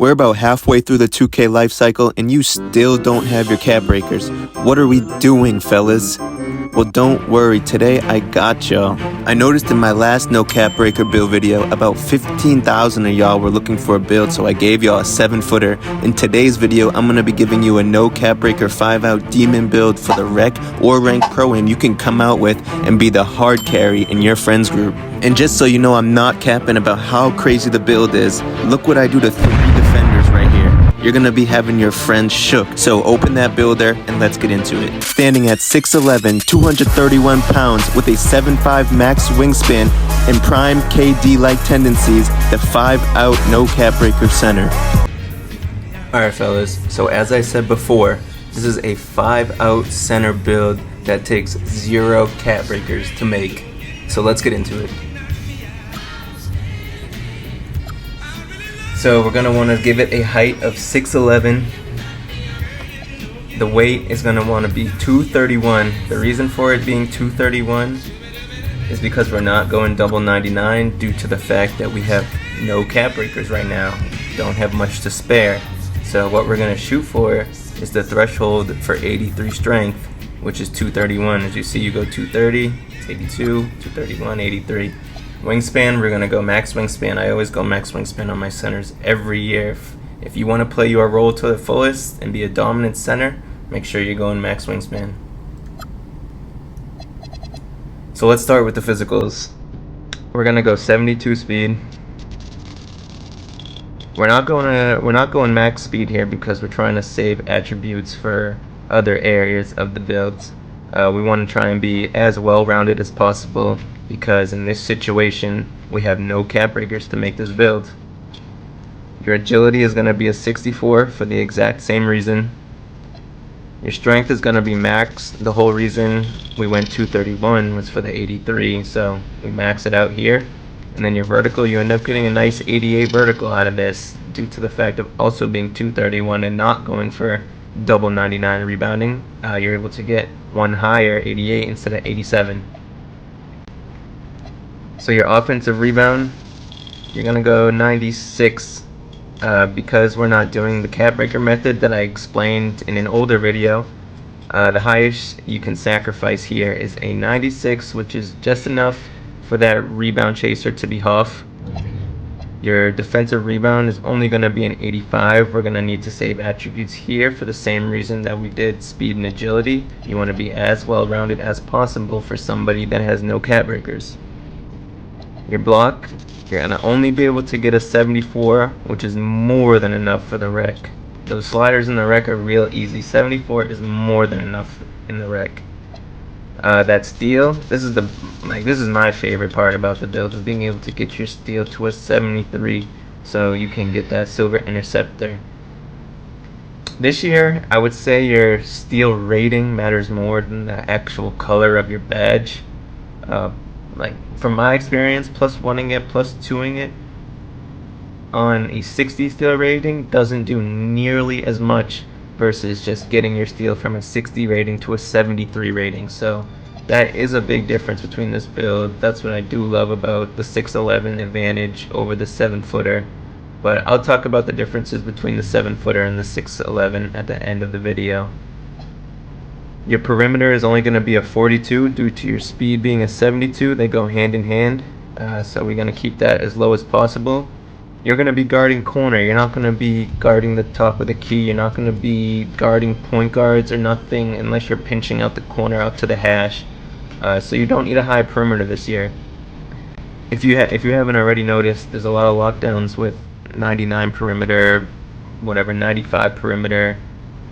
We're about halfway through the 2K life cycle and you still don't have your cap breakers. What are we doing, fellas? Well, don't worry, today I got y'all. I noticed in my last no cap breaker build video, about 15,000 of y'all were looking for a build, so I gave y'all a 7-footer. In today's video, I'm gonna be giving you a no cap breaker 5-out demon build for the rec or rank pro-am you can come out with and be the hard carry in your friends group. And just so you know, I'm not capping about how crazy the build is, look what I do to 3 defenders right here. You're gonna be having your friends shook. So open that builder and let's get into it. Standing at 6'11", 231 pounds with a 7'5" max wingspan and prime KD-like tendencies, the 5-out no cap breaker center. Alright fellas, so as I said before, this is a 5-out center build that takes 0 cap breakers to make. So let's get into it. So we're going to want to give it a height of 6'11". The weight is going to want to be 231. The reason for it being 231 is because we're not going double 99 due to the fact that we have no cap breakers right now. Don't have much to spare. So what we're going to shoot for is the threshold for 83 strength, which is 231. As you see, you go 230, 82, 231, 83. Wingspan, we're going to go max wingspan. I always go max wingspan on my centers every year. If you want to play your role to the fullest and be a dominant center, make sure you're going max wingspan. So let's start with the physicals. We're going to go 72 speed. We're not going max speed here because we're trying to save attributes for other areas of the builds. We want to try and be as well-rounded as possible because in this situation we have no cap breakers to make this build. Your agility is going to be a 64 for the exact same reason. Your strength is going to be max. The whole reason we went 231 was for the 83, so we max it out here. And then your vertical, you end up getting a nice 88 vertical out of this due to the fact of also being 231 and not going for double 99 rebounding. You're able to get one higher, 88 instead of 87. So your offensive rebound, you're gonna go 96 because we're not doing the cap breaker method that I explained in an older video. The highest you can sacrifice here is a 96, which is just enough for that rebound chaser to be Hoff. Your defensive rebound is only going to be an 85. We're going to need to save attributes here for the same reason that we did speed and agility. You want to be as well-rounded as possible for somebody that has no cap breakers. Your block, you're going to only be able to get a 74, which is more than enough for the rec. Those sliders in the rec are real easy. 74 is more than enough in the rec. That steal, this is my favorite part about the build, is being able to get your steal to a 73 so you can get that silver interceptor. This year I would say your steal rating matters more than the actual color of your badge. From my experience, +1ing it, +2ing it on a 60 steal rating doesn't do nearly as much versus just getting your steal from a 60 rating to a 73 rating. So that is a big difference between this build. That's what I do love about the 6'11" advantage over the 7-footer. But I'll talk about the differences between the 7-footer and the 6'11" at the end of the video. Your perimeter is only going to be a 42 due to your speed being a 72. They go hand in hand. So we're going to keep that as low as possible. You're going to be guarding corner. You're not going to be guarding the top of the key. You're not going to be guarding point guards or nothing unless you're pinching out the corner out to the hash. So you don't need a high perimeter this year. If you haven't already noticed, there's a lot of lockdowns with 99 perimeter, 95 perimeter,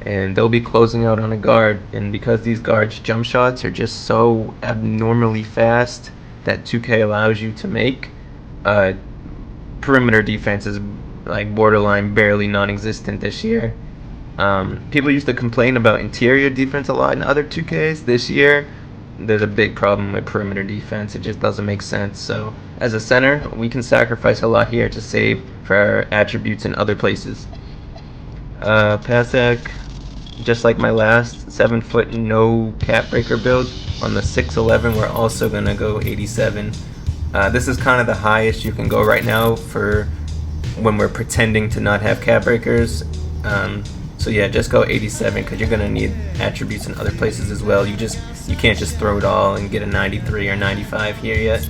and they'll be closing out on a guard. And because these guards' jump shots are just so abnormally fast that 2K allows you to make, perimeter defense is like borderline barely non-existent this year. People used to complain about interior defense a lot in other 2Ks. This year there's a big problem with perimeter defense. It just doesn't make sense. So as a center, we can sacrifice a lot here to save for our attributes in other places. Pasek, just like my last 7-foot no cap breaker build, on the 6'11" we're also gonna go 87. This is kind of the highest you can go right now for when we're pretending to not have cap breakers. So yeah, just go 87 because you're gonna need attributes in other places as well. You can't just throw it all and get a 93 or 95 here yet.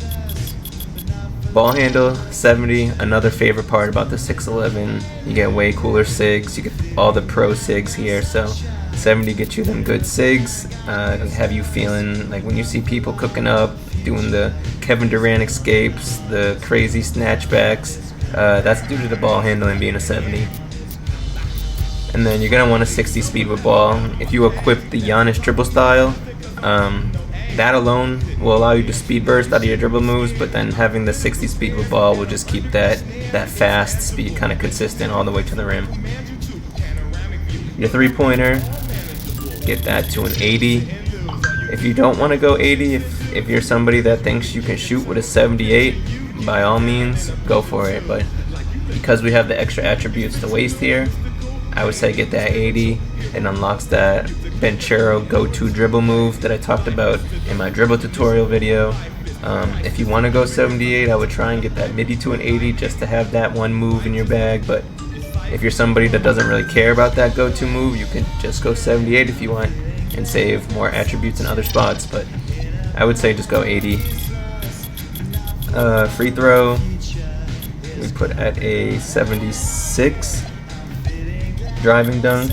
Ball handle 70. Another favorite part about the 611, you get way cooler SIGs. You get all the pro SIGs here. So 70 gets you them good SIGs. Have you feeling like when you see people cooking up, doing the Kevin Durant escapes, the crazy snatchbacks. That's due to the ball handle and being a 70. And then you're gonna want a 60 speed with ball. If you equip the Giannis dribble style, that alone will allow you to speed burst out of your dribble moves, but then having the 60 speed with ball will just keep that fast speed kind of consistent all the way to the rim. Your 3-pointer, get that to an 80. If you don't want to go 80, if you're somebody that thinks you can shoot with a 78, by all means, go for it. But because we have the extra attributes to waste here, I would say get that 80. It unlocks that Benchero go-to dribble move that I talked about in my dribble tutorial video. If you want to go 78, I would try and get that midi to an 80 just to have that one move in your bag. But if you're somebody that doesn't really care about that go-to move, you can just go 78 if you want and save more attributes in other spots. But I would say just go 80. Free throw, we put at a 76. Driving dunk,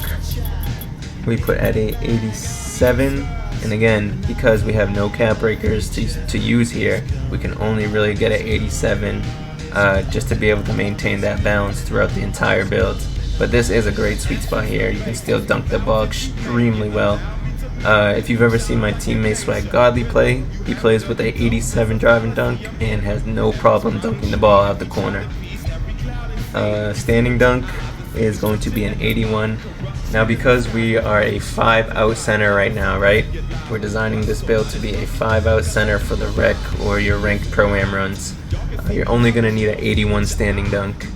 we put at a 87. And again, because we have no cap breakers to use here, we can only really get an 87 just to be able to maintain that balance throughout the entire build. But this is a great sweet spot here. You can still dunk the ball extremely well. If you've ever seen my teammate Swag Godly play, he plays with a 87 driving dunk and has no problem dunking the ball out the corner. Standing dunk is going to be an 81. Now because we are a 5-out center right now, right? We're designing this build to be a 5-out center for the rec or your ranked pro-am runs. You're only going to need an 81 standing dunk.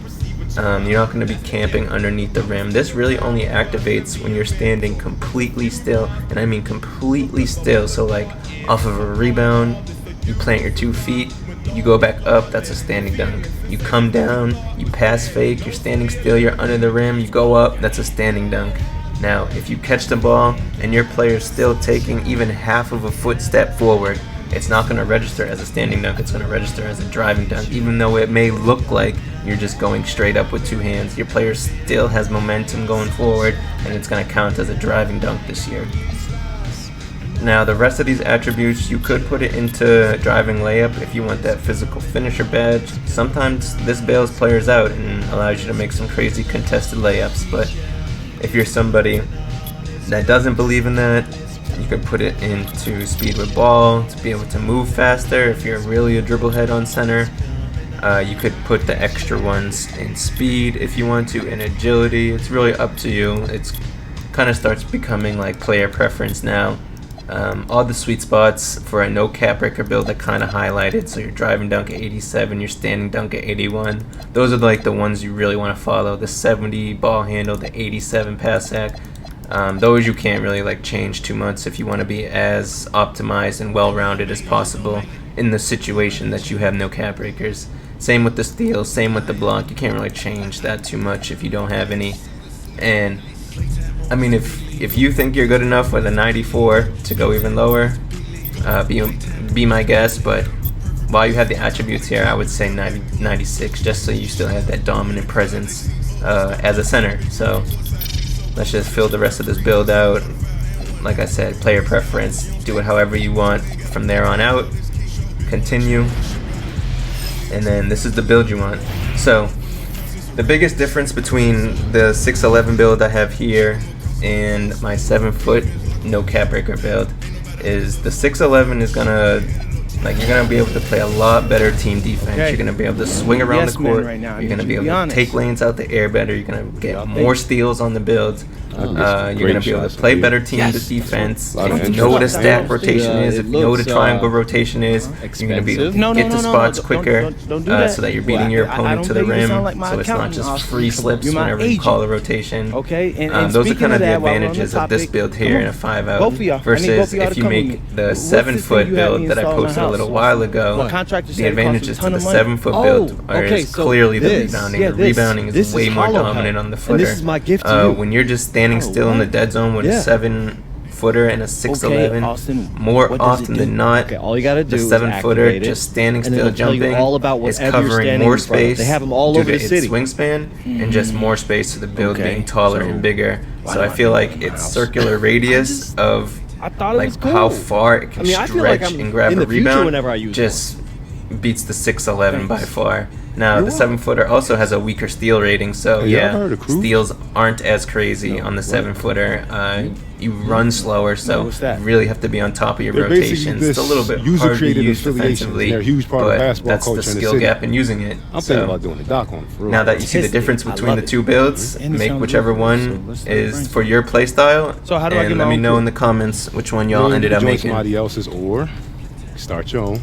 You're not going to be camping underneath the rim. This really only activates when you're standing completely still, and I mean completely still. So like off of a rebound, you plant your 2 feet, you go back up, that's a standing dunk. You come down, you pass fake, you're standing still, you're under the rim, you go up, that's a standing dunk. Now, if you catch the ball and your player's still taking even half of a footstep forward, it's not going to register as a standing dunk, it's going to register as a driving dunk. Even though it may look like you're just going straight up with 2 hands, your player still has momentum going forward, and it's going to count as a driving dunk this year. Now the rest of these attributes, you could put it into driving layup if you want that physical finisher badge. Sometimes this bails players out and allows you to make some crazy contested layups, but if you're somebody that doesn't believe in that, you could put it into speed with ball to be able to move faster. If you're really a dribble head on center, you could put the extra ones in speed if you want to, in agility. It's really up to you. It's kind of starts becoming like player preference now. All the sweet spots for a no cap breaker build are kind of highlighted. So your driving dunk at 87, your standing dunk at 81. Those are like the ones you really want to follow. The 70 ball handle, the 87 pass sack. Those you can't really like change too much if you want to be as optimized and well-rounded as possible in the situation that you have no cap breakers. Same with the steal, same with the block. You can't really change that too much if you don't have any. And I mean, if you think you're good enough with a 94 to go even lower, be my guest. But while you have the attributes here, I would say 96, just so you still have that dominant presence as a center. So let's just fill the rest of this build out. Like I said, player preference. Do it however you want from there on out. Continue. And then this is the build you want. So the biggest difference between the 611 build I have here and my 7-foot no cap breaker build is the 611 is gonna, like, you're gonna be able to play a lot better team defense. Okay. You're gonna be able to swing around the court. Right now. You're gonna be able to take lanes out the air better. You're gonna get more steals on the build. You're going to be able to play better teams defense. If you know what a stack rotation is, if you know what a triangle rotation is, you're going to be able to get to spots quicker so that you're beating your opponent to the rim, so it's not just free slips whenever you call a rotation. Those are kind of the advantages of this build here in a 5-out versus if you make the 7-foot build that I posted a little while ago. The advantages to the 7-foot build are clearly the rebounding. The rebounding is way more dominant on the footer. When you're just standing still in the dead zone with a 7-footer and a 6'11", more often than not, the 7-footer just standing still jumping is covering more space due to its wingspan and just more space to the build being taller and bigger. So I feel like its circular radius of like how far it can stretch and grab a rebound just beats the 6'11" by far. Now, the 7-footer also has a weaker steal rating, so yeah, steals aren't as crazy on the 7-footer. You run slower, so you really have to be on top of your rotations. It's a little bit hard to use defensively, but that's the skill gap in using it. So now that you see the difference between the two builds, make whichever one is for your playstyle, and let me know in the comments which one y'all ended up making. Somebody else's or start your own.